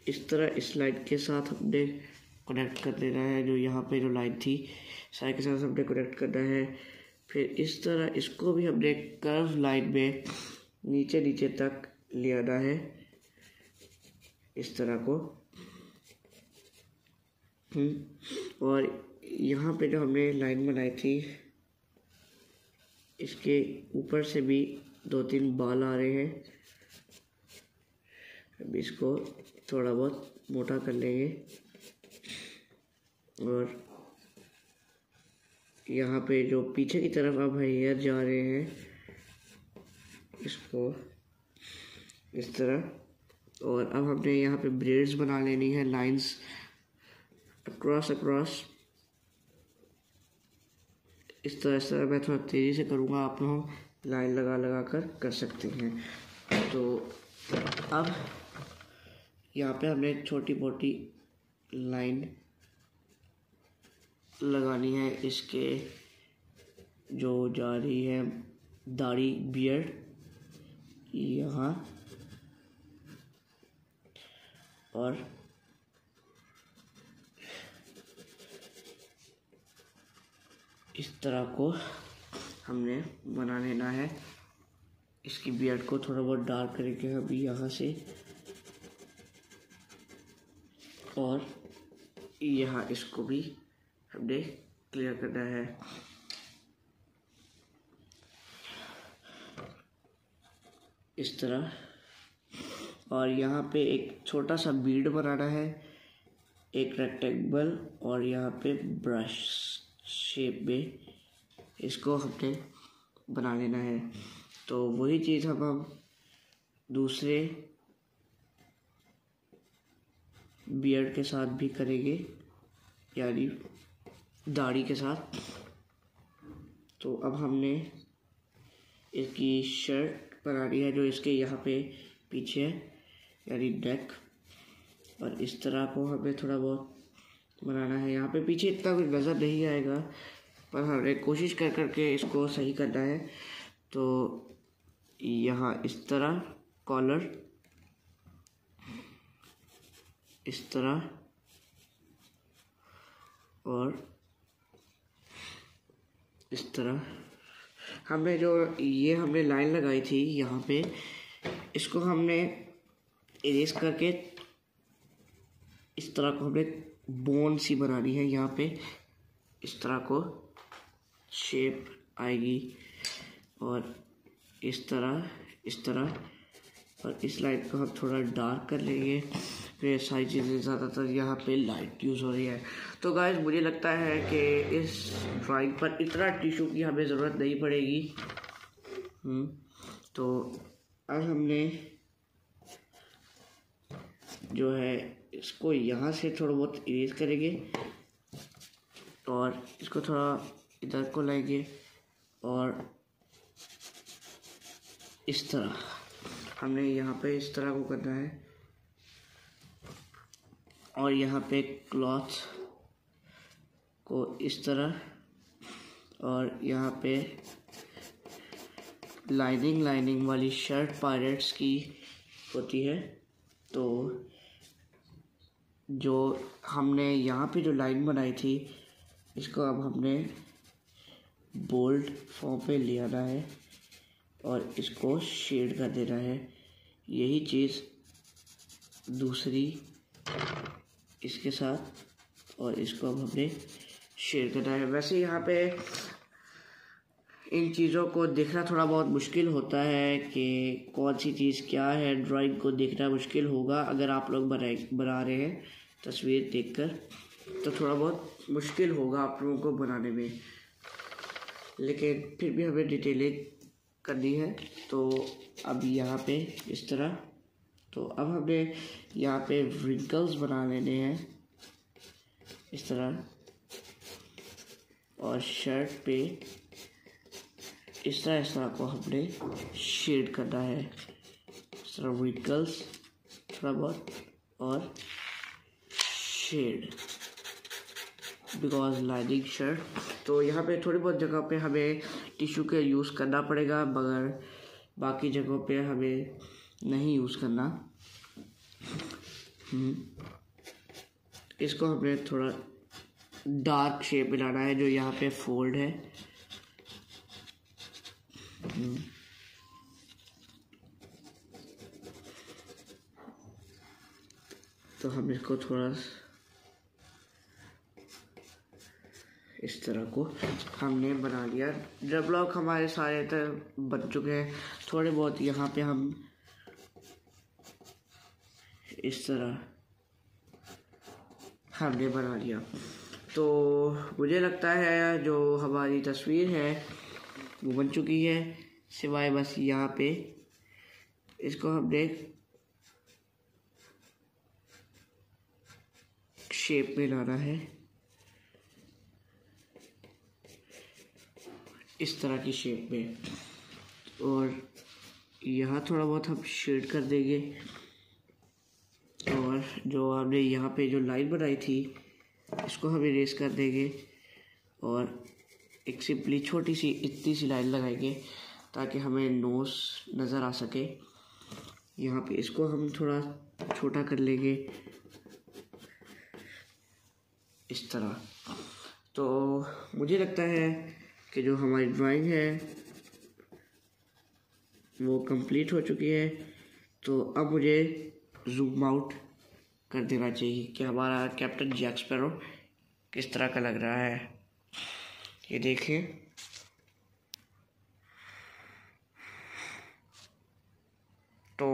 इस तरह इस लाइन के साथ हमने कनेक्ट कर देना है। जो यहाँ पे जो लाइन थी सारे के साथ हमने कनेक्ट करना है। फिर इस तरह इसको भी हमने कर्व लाइन में नीचे तक ले आना है इस तरह को। और यहाँ पे जो हमने लाइन बनाई थी इसके ऊपर से भी 2-3 बाल आ रहे हैं। अब इसको थोड़ा बहुत मोटा कर लेंगे और यहाँ पे जो पीछे की तरफ अब हेयर जा रहे हैं इसको इस तरह। और अब हमने यहाँ पे ब्रेड्स बना लेनी है, लाइंस अक्रॉस इस तरह मैं थोड़ा तेज़ी से करूँगा, आप लोग लाइन लगा कर सकते हैं। तो अब यहाँ पे हमने छोटी मोटी लाइन लगानी है इसके जो जा रही है दाढ़ी बियर्ड यहाँ, और इस तरह को हमने बना लेना है। इसकी बियर्ड को थोड़ा बहुत डार्क करेंगे अभी यहाँ से, और यहाँ इसको भी हमने क्लियर करना है। इस तरह, और यहाँ पे एक छोटा सा बीड बनाना है, एक रेक्टेंगल, और यहाँ पे ब्रश शेप में इसको हमने बना लेना है। तो वही चीज़ हम दूसरे बियर्ड के साथ भी करेंगे, यानी दाढ़ी के साथ। तो अब हमने इसकी शर्ट बनानी है जो इसके यहाँ पे पीछे है, यानी नेक, और इस तरह को हमें थोड़ा बहुत बनाना है। यहाँ पे पीछे इतना कुछ नज़र नहीं आएगा, पर हमने कोशिश कर करके इसको सही करना है। तो यहाँ इस तरह कॉलर, इस तरह, और इस तरह हमने जो ये हमने लाइन लगाई थी यहाँ पे, इसको हमने इरेज करके इस तरह को हमने बोन सी बनानी है। यहाँ पे इस तरह को शेप आएगी, और इस तरह, और इस लाइट को हम थोड़ा डार्क कर लेंगे। फिर सारी चीज़ें ज़्यादातर यहाँ पे लाइट यूज़ हो रही है। तो गाइस मुझे लगता है कि इस ड्राइंग पर इतना टिश्यू की हमें ज़रूरत नहीं पड़ेगी। तो अब हमने जो है इसको यहाँ से थोड़ा बहुत इरेज करेंगे, और इसको थोड़ा इधर को लाएंगे, और इस तरह हमने यहाँ पे इस तरह को करना है। और यहाँ पे क्लॉथ को इस तरह, और यहाँ पे लाइनिंग वाली शर्ट पायरेट्स की होती है। तो जो हमने यहाँ पे जो लाइन बनाई थी, इसको अब हमने बोल्ड फॉर्म पे ले आना है और इसको शेड कर देना है। यही चीज़ दूसरी इसके साथ, और इसको अब हमने शेड करना है। वैसे यहाँ पे इन चीज़ों को देखना थोड़ा बहुत मुश्किल होता है कि कौन सी चीज़ क्या है। ड्राइंग को देखना मुश्किल होगा अगर आप लोग बना रहे हैं तस्वीर देखकर, तो थोड़ा बहुत मुश्किल होगा आप लोगों को बनाने में, लेकिन फिर भी हमें डिटेलिंग करनी है। तो अब यहाँ पे इस तरह, तो अब हमें यहाँ पे रिंकल्स बना लेने हैं इस तरह, और शर्ट पे इस तरह को हमने शेड करना है। इस तरह रिंकल्स थोड़ा बहुत और शेड, बिकॉज लाइनिंग शर्ट। तो यहाँ पे थोड़ी बहुत जगह पे हमें टिश्यू का यूज़ करना पड़ेगा, मगर बाकी जगहों पे हमें नहीं यूज़ करना। इसको हमें थोड़ा डार्क शेप में लाना है, जो यहाँ पे फोल्ड है। तो हम इसको थोड़ा इस तरह को हमने बना लिया। जब ब्लॉक हमारे सारे तक बन चुके हैं, थोड़े बहुत यहाँ पे हम इस तरह हमने बना लिया। तो मुझे लगता है जो हमारी तस्वीर है वो बन चुकी है, सिवाय बस यहाँ पे इसको हमने शेप में लाना है, इस तरह की शेप में। और यहाँ थोड़ा बहुत हम शेड कर देंगे, और जो हमने यहाँ पे जो लाइन बनाई थी इसको हम इरेज कर देंगे, और एक सिंपली छोटी सी इतनी सी लाइन लगाएंगे ताकि हमें नोज नज़र आ सके। यहाँ पे इसको हम थोड़ा छोटा कर लेंगे इस तरह। तो मुझे लगता है कि जो हमारी ड्राइंग है वो कंप्लीट हो चुकी है। तो अब मुझे जूम आउट कर देना चाहिए कि हमारा कैप्टन जैक स्पैरो किस तरह का लग रहा है। ये देखिए, तो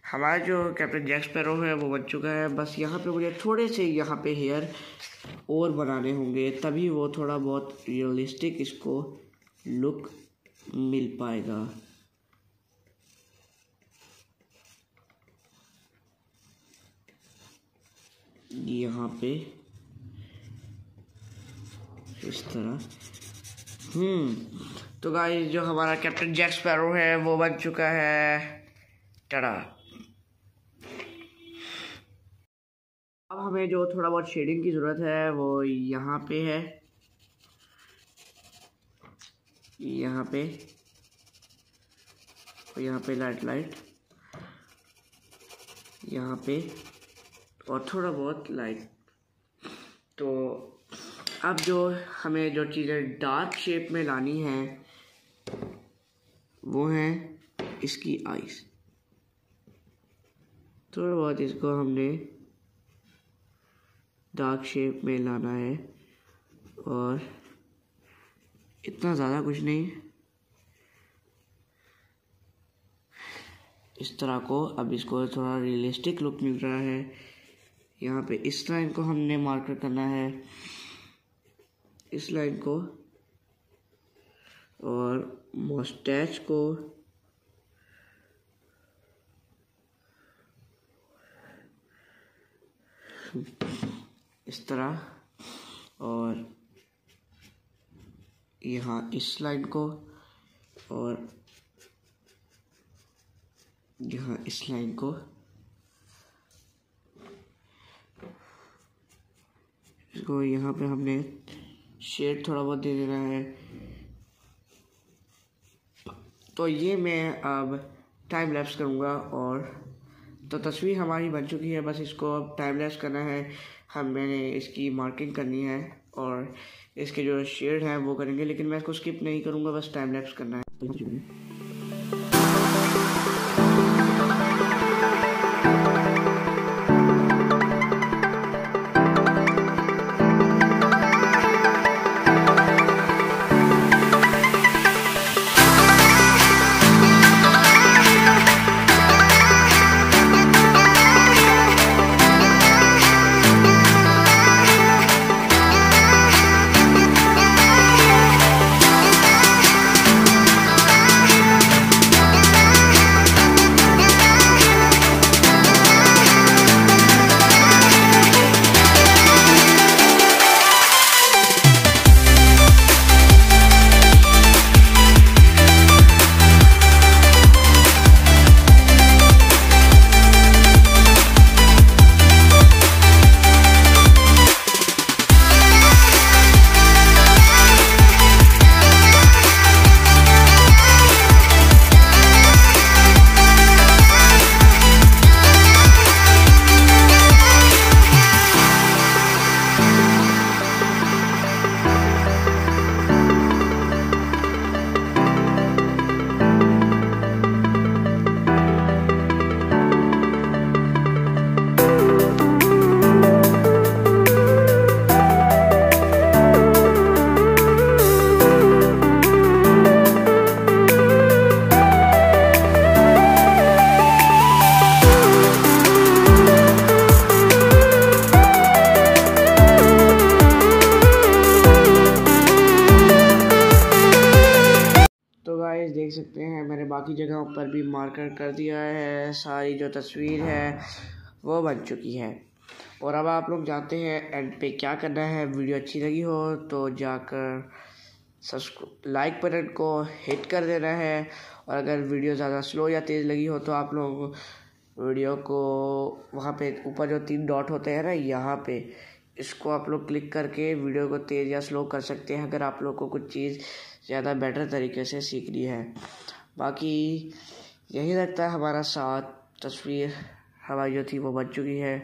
हमारा जो कैप्टन जैक स्पैरो है वो बन चुका है। बस यहाँ पे मुझे थोड़े से यहाँ पे हेयर और बनाने होंगे, तभी वो थोड़ा बहुत रियलिस्टिक इसको लुक मिल पाएगा। यहाँ पे इस तरह। तो गाइस, जो हमारा कैप्टन जैक स्पैरो है वो बन चुका है। टड़ा। अब हमें जो थोड़ा बहुत शेडिंग की ज़रूरत है वो यहाँ पे है, यहाँ पे और यहाँ पे लाइट यहाँ पे, और थोड़ा बहुत लाइट। तो अब जो हमें जो चीज़ें डार्क शेप में लानी है वो है इसकी आइज़। थोड़ा बहुत इसको हमने डार्क शेप में लाना है, और इतना ज़्यादा कुछ नहीं, इस तरह को। अब इसको थोड़ा रियलिस्टिक लुक मिल रहा है। यहाँ पे इस लाइन को हमने मार्कर करना है, इस लाइन को, और मस्टैच को इस तरह, और यहाँ इस लाइन को, और यहाँ इस लाइन को। इसको यहाँ पे हमने शेड थोड़ा बहुत दे देना है। तो ये मैं अब टाइम लैप्स करूँगा, और तो तस्वीर हमारी बन चुकी है। बस इसको अब टाइम लैप्स करना है, मैंने इसकी मार्किंग करनी है और इसके जो शेड हैं वो करेंगे, लेकिन मैं इसको स्किप नहीं करूँगा, बस टाइम लैप्स करना है। बाकी जगहों पर भी मार्कर कर दिया है। सारी जो तस्वीर है वो बन चुकी है। और अब आप लोग जानते हैं एंड पे क्या करना है। वीडियो अच्छी लगी हो तो जाकर लाइक बटन को हिट कर देना है। और अगर वीडियो ज़्यादा स्लो या तेज़ लगी हो तो आप लोग वीडियो को वहाँ पे ऊपर जो 3 डॉट होते हैं ना, यहाँ पे इसको आप लोग क्लिक करके वीडियो को तेज़ या स्लो कर सकते हैं अगर आप लोग को कुछ चीज़ ज़्यादा बेटर तरीके से सीखनी है। बाकी यही लगता है हमारा साथ तस्वीर हमारी जो थी वो बन चुकी है।